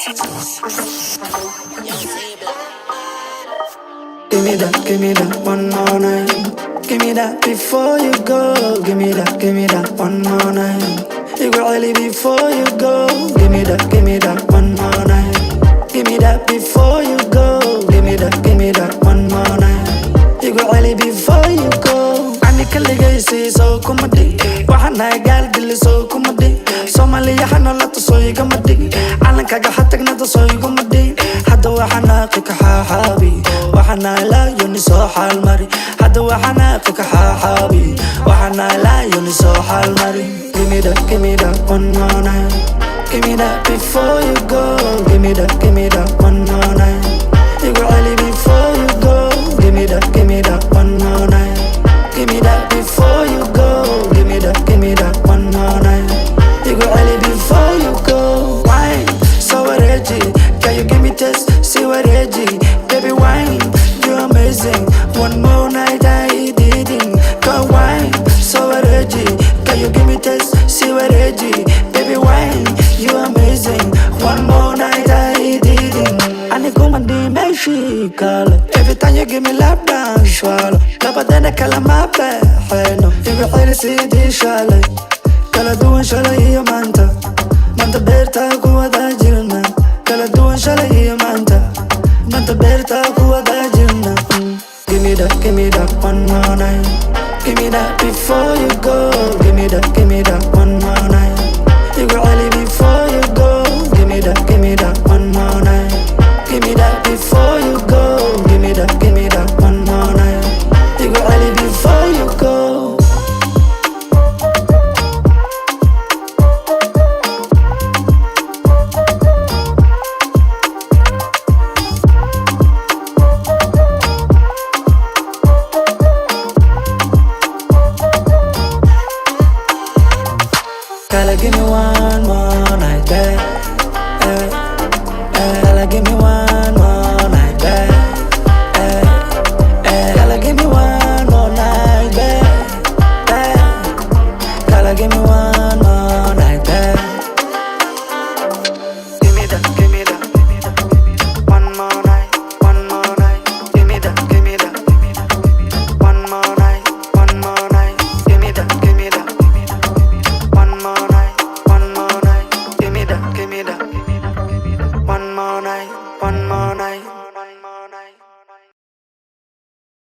Give me that one more night. Give me that before you go. Give me that one more night. You got really before you go. Give me that one more night. Give me that before you go. Give me that one more night. You got really before you go. Ani kaligaysi so kumadi. Waxana gal dil so kumadi. Soomaaliya hanolata so igamadi. Calankaga hatagnada so igamadi. Hada waxana qika xaabi. Waxana la yuni so xal mari. Hada waxana qika xaabi. Waxana la yuni so xal mari. Give me that one more night. Give me that before you go. Give me that one more night. You got really before you go. Give me that one more night. Give me that before you go. Give me that one more night. You got really before you go. Wine, so Reggie, can you give me taste? See what Reggie, baby wine, you're amazing. One more night I didn't. Go wine, so Reggie, can you give me taste? See what Reggie, baby wine, you're amazing. One more night I didn't. I go and do me she call. Every time you give me lap dance, swallow. Lapa dena kala mape, no. You go really see this shallow. Kala duwan shallow hiya manta. Manta berta kuwa da jirna. Kala duwan shallow hiya manta. Manta berta kuwa da jirna. Give me that one more night. Give me that before you go. Give me that